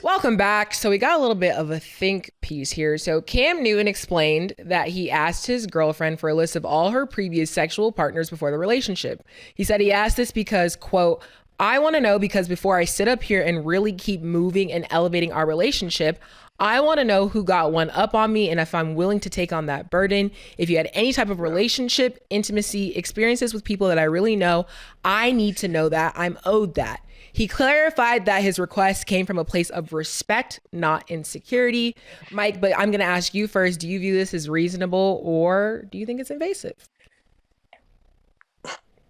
Welcome back. So we got a little bit of a think piece here. So Cam Newton explained that he asked his girlfriend for a list of all her previous sexual partners before the relationship. He said he asked this because, quote, I want to know because before I sit up here and really keep moving and elevating our relationship, I want to know who got one up on me and if I'm willing to take on that burden. If you had any type of relationship, intimacy, experiences with people that I really know, I need to know that. I'm owed that. He clarified that his request came from a place of respect, not insecurity. Mike, but I'm going to ask you first. Do you view this as reasonable or do you think it's invasive?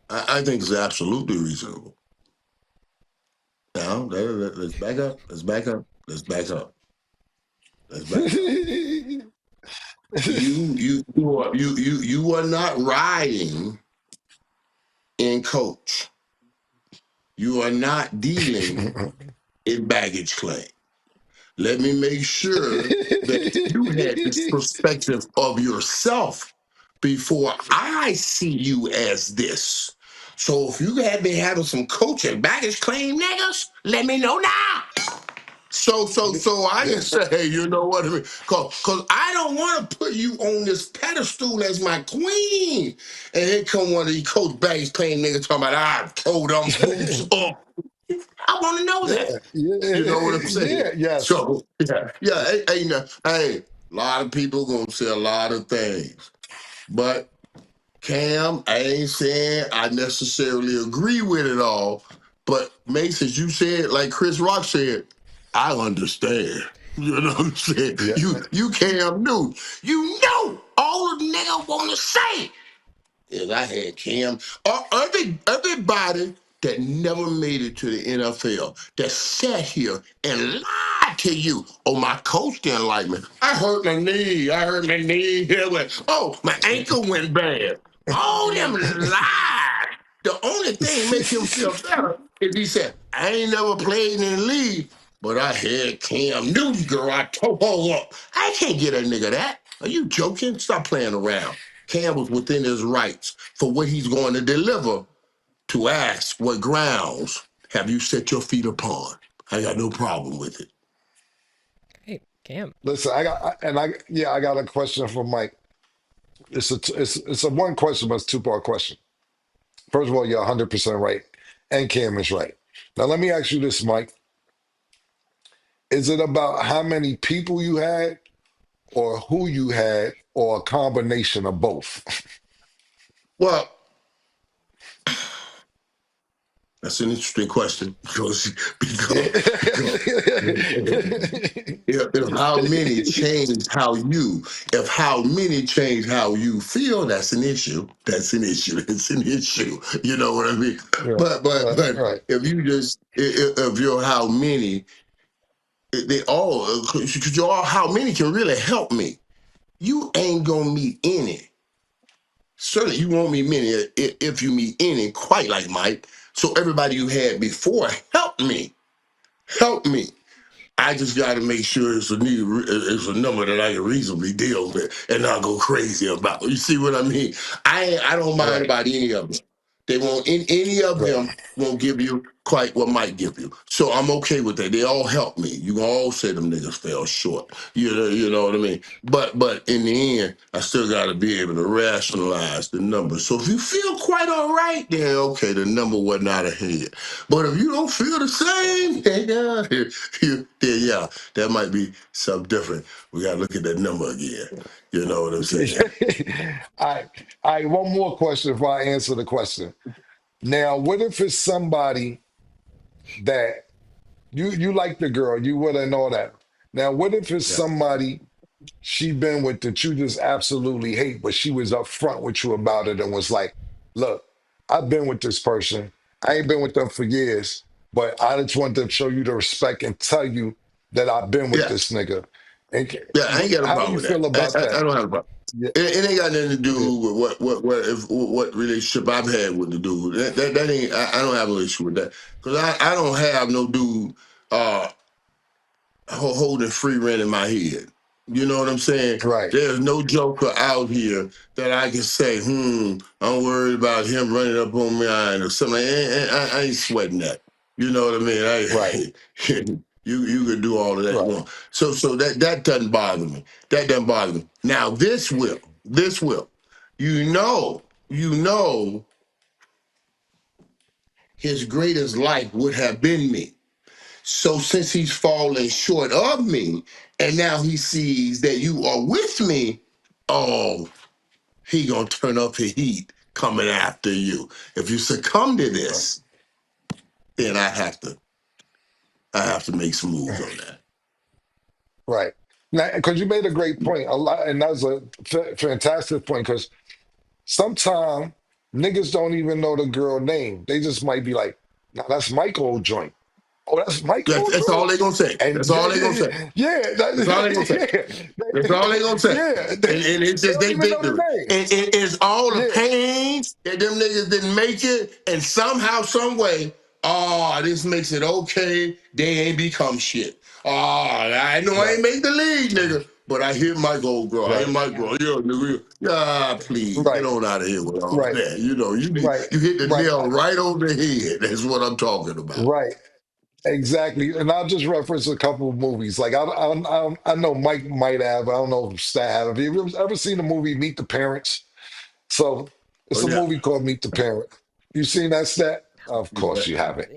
I think it's absolutely reasonable. Now, let's back up. Let's back up. Let's back up. Let's back up. You are not riding in coach. You are not dealing in baggage claim. Let me make sure that you had this perspective of yourself before I see you as this. So if you had been having some coaching baggage claim niggas, let me know now. So I can say, hey, you know what I mean? Cause I don't want to put you on this pedestal as my queen. And here come one of these coach baggage claim niggas talking about I told them boots up. I want to know that. You know what I'm saying? Yeah, yes. So hey, a lot of people gonna say a lot of things, but Cam, I ain't saying I necessarily agree with it all. But Mason, you said like Chris Rock said, I understand. You know what I'm saying? Yeah. You Cam knew. You know all the nigga wanna say is I had Cam. Everybody that never made it to the NFL that sat here and lied to you. Oh, my coach didn't like me. I hurt my knee. Here went. Oh, my ankle went bad. All them lies. The only thing make him feel better is he said, I ain't never played in the league, but I had Cam Newton, girl. I tore her up. I can't get a nigga that. Are you joking? Stop playing around. Cam was within his rights for what he's going to deliver to ask what grounds have you set your feet upon. I got no problem with it. Hey, Cam. Listen, I got a question for Mike. It's a one question, but it's a two-part question. First of all, you're 100% right, and Cam is right. Now, let me ask you this, Mike. Is it about how many people you had, or who you had, or a combination of both? Well, that's an interesting question because if how many change how you feel, that's an issue. That's an issue. It's an issue. You know what I mean? Right, But right. if you just if you're how many, they all because you're all how many can really help me. You ain't gonna meet any. Certainly, you won't meet many if you meet any quite like Mike. So everybody you had before help me. Help me. I just got to make sure it's a number that I can reasonably deal with and not go crazy about. You see what I mean? I don't mind Right, about any of them. They won't. Any of right. them won't give you quite what might give you. So I'm okay with that. They all help me. You can all say them niggas fell short. You know what I mean? But in the end, I still got to be able to rationalize the number. So if you feel quite all right, then okay, the number wasn't out of hand. But if you don't feel the same, then yeah, that might be something different. We got to look at that number again. You know what I'm saying? All right, one more question before I answer the question. Now, what if it's somebody that you like the girl, you would and all that. Now, what if it's Yeah. somebody she been with that you just absolutely hate, but she was upfront with you about it and was like, look, I've been with this person. I ain't been with them for years, but I just want to show you the respect and tell you that I've been with Yeah. this nigga. And Yeah, I ain't got a how do problem you with that. feel about I that? don't have a problem. Yeah, It ain't got nothing to yeah. do with what relationship I've had with the dude. That ain't. I don't have an issue with that because I don't have no dude holding free rent in my head. You know what I'm saying? Right. There's no joker out here that I can say, I'm worried about him running up on me or something. I ain't sweating that. You know what I mean? Right. You can do all of that you Right. want. So that doesn't bother me. That doesn't bother me. Now this will. This will. You know, you know his greatest life would have been me. So since he's fallen short of me, and now he sees that you are with me, oh, he gonna turn up the heat coming after you. If you succumb to Right. this, then I have to make some moves on that. Right. Now, because you made a great point, a lot, and that's a fantastic point. Because sometimes niggas don't even know the girl name. They just might be like, "Nah, that's Michael joint. Oh, that's Michael That's all joint." they gonna say. And That's yeah, all they yeah, gonna say. yeah, yeah, That's all they gonna say. That's all they gonna say. yeah. And it's They just don't they even know the victory. name. And it's all the Yeah, pain that them niggas didn't make it, and somehow, some way, oh, this makes it okay. They ain't become shit. Oh, I know I ain't right, make the league, nigga. But I hear my goal, girl. I hear right, my Yeah. girl. Yeah, nigga. Yeah, please get right, on out of here with all right, that. You know, right, you hit the right, nail right on the head. That's what I'm talking about. right. Exactly, and I'll just reference a couple of movies. Like I know Mike might have. I don't know if Stat have. Have you ever seen the movie Meet the Parents? So Oh it's a yeah. movie called Meet the Parent. You seen that, Stat? Of course you haven't.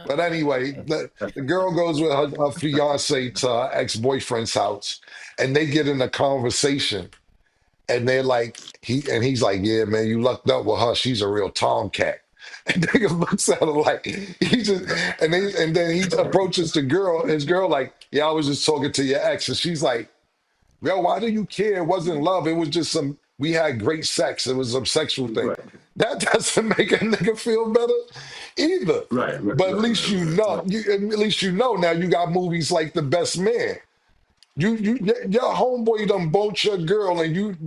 But anyway, the girl goes with her fiance to her ex-boyfriend's house, and they get in a conversation, and they're like, he's like, "Yeah, man, you lucked up with her. She's a real tomcat." And nigga looks at her like he just, and then he approaches the girl, his girl like, "Yeah, I was just talking to your ex," and she's like, "Yo, why do you care? It wasn't love. It was just some. We had great sex. It was some sexual thing. Right. That doesn't make a nigga feel better either. Right, right, But at right, least right, you right, know. right. At least you know now. You got movies like The Best Man. Your homeboy done bolt your girl, and you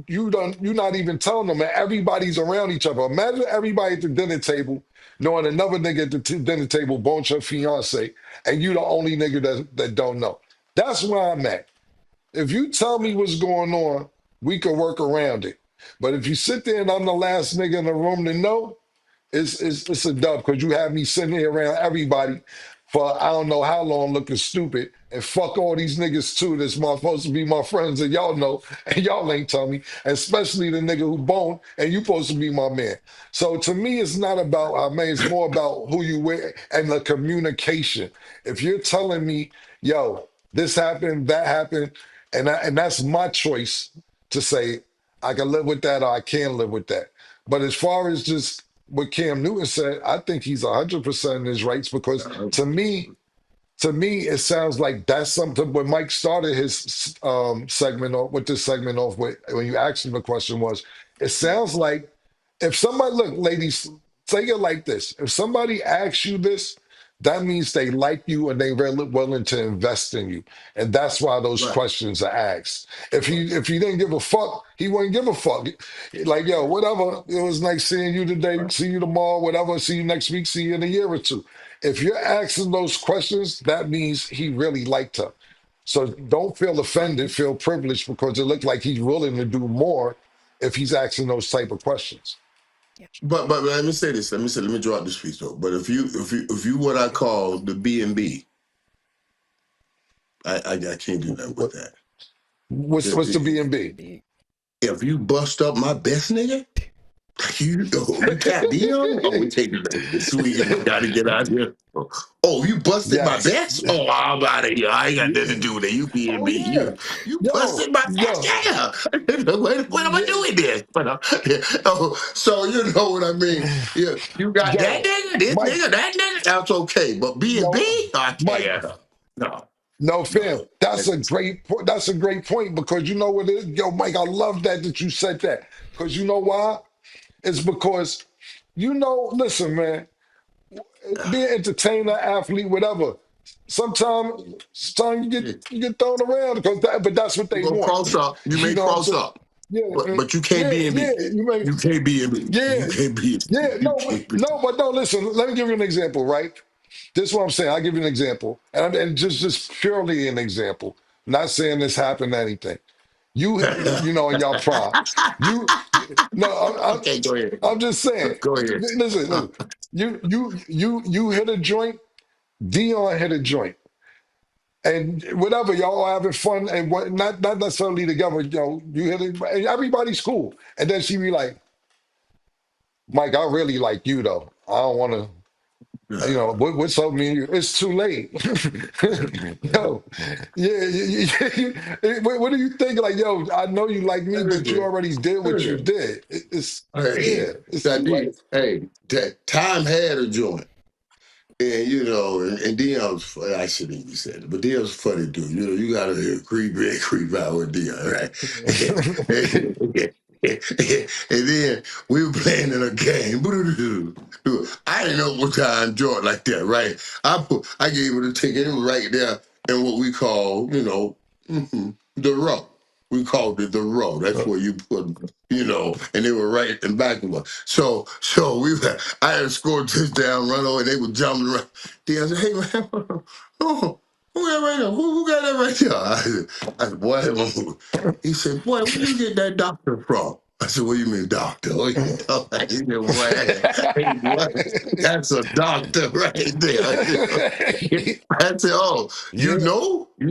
not even telling them, and everybody's around each other. Imagine everybody at the dinner table knowing another nigga at the dinner table bolt your fiance, and you the only nigga that don't know. That's where I'm at. If you tell me what's going on, we can work around it. But if you sit there and I'm the last nigga in the room to know, it's a dub because you have me sitting here around everybody for I don't know how long looking stupid and fuck all these niggas too that's supposed to be my friends and y'all know and y'all ain't tell me, especially the nigga who boned and you supposed to be my man. So to me, it's not about man, it's more about who you with and the communication. If you're telling me, yo, this happened, that happened, and that's my choice to say I can live with that or I can't live with that. But as far as just what Cam Newton said, I think he's 100% in his rights because to me, it sounds like that's something. When Mike started his segment off with this segment off with, when you asked him the question was, it sounds like if somebody look, ladies, take it like this: if somebody asks you this, that means they like you and they really willing to invest in you, and that's why those Right. questions are asked. If Right. he didn't give a fuck, he wouldn't give a fuck. Like yo, whatever. It was nice seeing you today. Right. See you tomorrow. Whatever. See you next week. See you in a year or two. If you're asking those questions, that means he really liked her. So don't feel offended, feel privileged because it looked like he's willing to do more if he's asking those type of questions. Yeah. But let me say this. Let me draw out this piece though. But if you what I call the B&B, I can't do nothing with What, that. what's the B and B? If you bust up my best nigga, you tap me on. Oh, we taking it this weekend. I gotta get out here. Oh, you busted my Yes. best? Oh, I'm out of here. I ain't got nothing to Yeah. do with it. You being Oh me. yeah. You Yo, busted my best? yo. Yeah. What am I Yeah. doing this? But yeah. Oh, so you know what I mean. Yeah, you got that Yo, nigga, this Mike, nigga, that nigga. That's okay. But B and yo, B, I Mike, can't. No, no fam. no. That's a great point because you know what it is? Yo, Mike, I love that you said that. Because you know why? It's because listen, man, be an entertainer, athlete, whatever. Sometimes you get thrown around because but that's what You they gonna want. cross up. You You may know what I'm cross saying? up, Yeah, but you can't yeah, be in yeah. me. You may, You can't be in me. You yeah, can't be. yeah. You No, can't be. but no. Listen, let me give you an example. Right, this is what I'm saying. I'll give you an example, and just purely an example. Not saying this happened to anything. You know, in your prime. You, no, Okay, go ahead. I'm just saying. Go ahead. Listen. You hit a joint. Dion hit a joint, and whatever y'all are having fun and what, not necessarily together. You know, you hit it, and everybody's cool. And then she be like, "Mike, I really like you though. I don't want to." You know, what's up, me? It's too late. Yo, yeah, what do you think? Like, yo, I know you like me, but you already did what you did. It's Hey, yeah, it's that too late. did. Hey, that time had a joint. And you know, and Dion's funny. I shouldn't even say it, but Dion's a funny dude. You know, you gotta creep in, creep out with Dion, right? And then we were playing in a game. I didn't know what time joint like that, right? I gave it a ticket. It was right there in what we call, you know, the row. We called it the row. That's where you put, you know, and they were right in back of us. So I had scored a touchdown, run over, and they were jumping around. Then I said, "Hey man, oh, who got right there? Who got that right there?" I said, "Boy." He said, "Boy, where you get that doctor from?" I said, "What do you mean, doctor? What you talking?" He said, "Boy, hey, what? That's a doctor right there." I said, "Oh, Yeah. you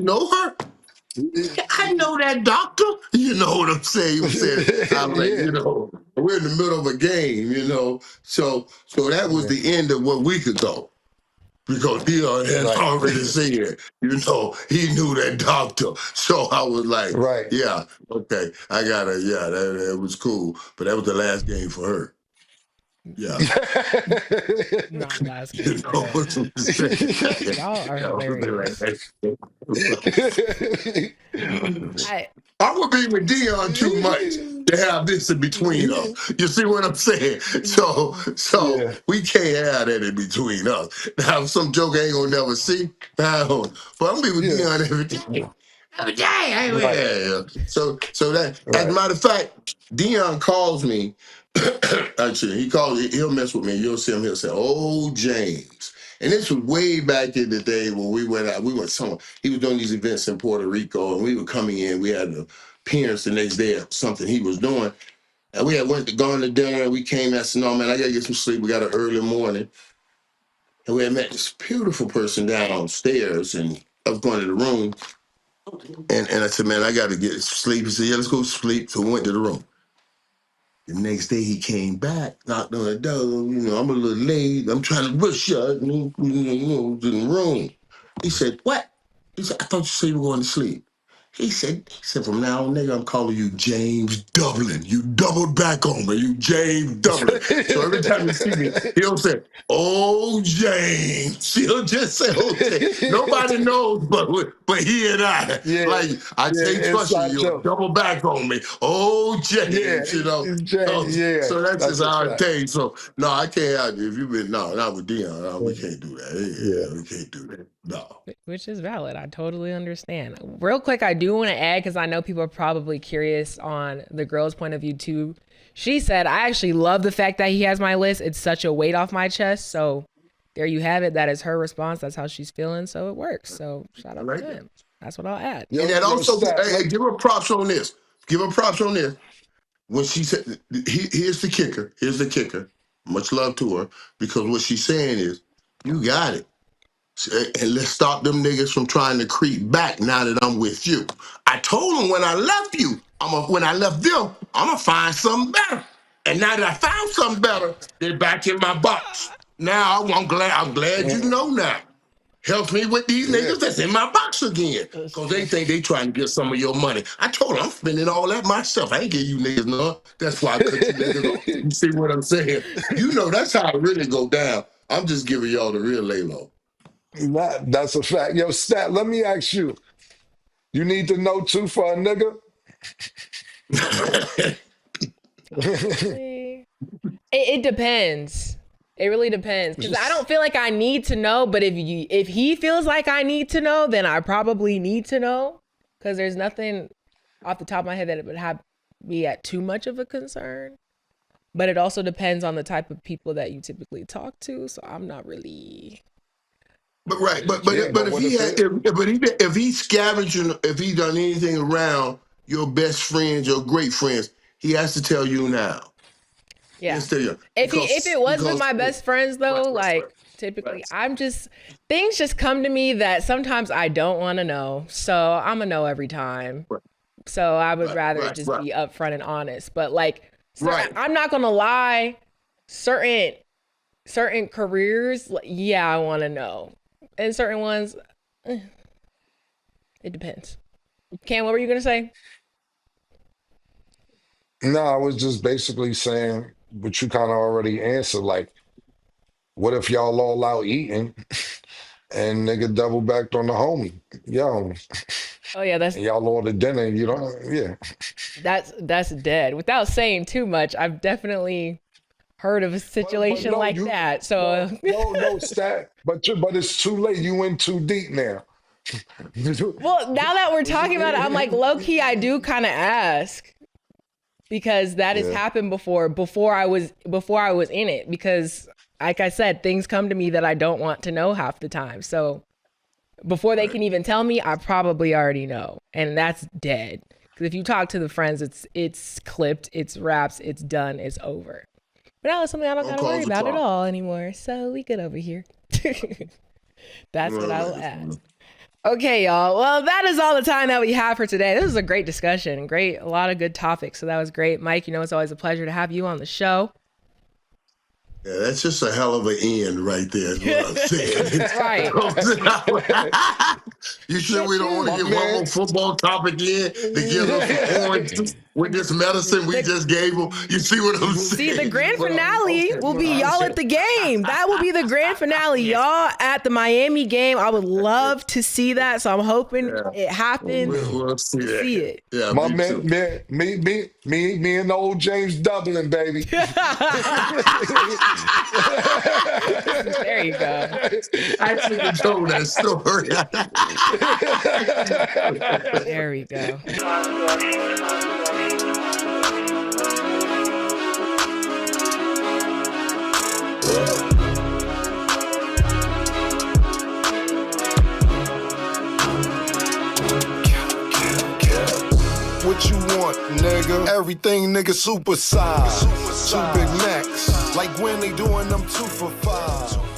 know her?" I know that doctor. You know what I'm saying? He was saying, I'm like, Yeah. you know, we're in the middle of a game, you know. So that was Yeah. the end of what we could go. Because Dion had Right. already said, you know, he knew that doctor. So I was like, Right. yeah, okay, I got it. Yeah, that was cool. But that was the last game for her. Yeah. Not last You game for know her. what I'm saying? Y'all are Yeah, hilarious. I I would be with Dion too much to have this in between us. You see what I'm saying? So Yeah. we can't have that in between us. Now some joke I ain't gonna never see. Now, but I'm be with Yeah. Dion every day. Every day. Right. Yeah. So that as a Right. matter of fact, Dion calls me. Actually, he'll mess with me. You'll see him, he'll say, "Oh, James." And this was way back in the day when we went out. We went somewhere. He was doing these events in Puerto Rico, and we were coming in. We had an appearance the next day of something he was doing. And we had gone to dinner. We came and said, "No, man, I gotta get some sleep. We got an early morning." And we had met this beautiful person downstairs, and I was going to the room, and I said, "Man, I gotta get sleep." He said, "Yeah, let's go sleep." So we went to the room. The next day he came back, knocked on the door. You know, I'm a little late. I'm trying to rush you, in the room. He said, "What?" He said, "I thought you said you were going to sleep." He said, "From now on, nigga, I'm calling you James Dublin. You doubled back on me. You James Dublin." So every time you see me, he'll say, "Oh, James." He'll just say, "Oh, James." Nobody knows but he and I. Yeah. Like, I Yeah. can't trust you. Inside You'll joke. double back on me. Oh, Yeah. James, you know. So, Yeah. so that's That's just a our fact. thing. So, no, I can't have you. If you've been, no, not with Dion. No, we Yeah. can't do that. Yeah. Yeah, we can't do that. No. which is valid. I totally understand. Real quick, I do want to add because I know people are probably curious on the girl's point of view too. She said, "I actually love the fact that he has my list. It's such a weight off my chest." So there you have it. That is her response. That's how she's feeling. So it works. So shout I out to like that. them. That's what I'll add. And that Yo, also, stat. hey, give her props on this. Give her props on this. When she said, here's the kicker. Here's the kicker. Much love to her because what she's saying is, you got it. And let's stop them niggas from trying to creep back now that I'm with you. I told them when I left you, when I left them, I'm gonna find something better. And now that I found something better, they're back in my box. Now I'm glad you Yeah. know now. Helps me with these Yeah. niggas that's in my box again. Cause they think they trying to get some of your money. I told them I'm spending all that myself. I ain't give you niggas none. That's why I cut you niggas off. You see what I'm saying? You know that's how it really go down. I'm just giving y'all the real lay low. That's a fact. Yo, stat. Let me ask you. You need to know too for a nigga. Honestly, it depends. It really depends because I don't feel like I need to know. But if he feels like I need to know, then I probably need to know because there's nothing off the top of my head that it would have be at too much of a concern. But it also depends on the type of people that you typically talk to. So I'm not really But right, Yeah, but but if what he if had, it? if he scavenging, if he done anything around your best friends, your great friends, he has to tell you now. He Yeah. has to tell you If it wasn't my right, best friends though, right, like typically I'm just things just come to me that sometimes I don't want to know. So I'm gonna know every time. right, So I would right, rather right, just right, be upfront and honest. But like right. I'm not gonna lie, certain careers, yeah, I want to know. And certain ones, it depends. Cam, what were you gonna say? No, I was just basically saying what you kind of already answered. Like, what if y'all all out eating and nigga double backed on the homie? Yo, Oh yeah, and y'all ordered dinner. You don't, yeah. that's dead. Without saying too much, I've definitely heard of a But situation no, like you that. So no stat. But it's too late. You went too deep now. well, now that we're talking about it, I'm like low key. I do kind of ask because that has Yeah. happened before I was in it. Because like I said, things come to me that I don't want to know half the time. So before they can even tell me, I probably already know, and that's dead. Because if you talk to the friends, it's clipped, it's wraps, it's done, it's over. But now it's something I don't Don't gotta worry cause a about at problem. all anymore. So we good over here. That's what I will add. Okay, y'all. Well, that is all the time that we have for today. This was a great discussion. A lot of good topics. So that was great. Mike, it's always a pleasure to have you on the show. Yeah, that's just a hell of an end right there, is what I'm saying. Right. You sure The we don't want to My truth. get one man. more football topic in to give them some orange with this medicine we The just gave them? You see what I'm See, the saying? grand But, finale will be y'all at the game. That will be the grand finale. Y'all at the Miami game. I would love to see that. So I'm hoping yeah, it happens. we'll see See that. it. Yeah, My me man, too. me and old James Dublin, baby. There you go. I should have told that story. There we go. What you want, nigga? Everything, nigga, super size. Two Big Macs, like when they doing them 2 for $5.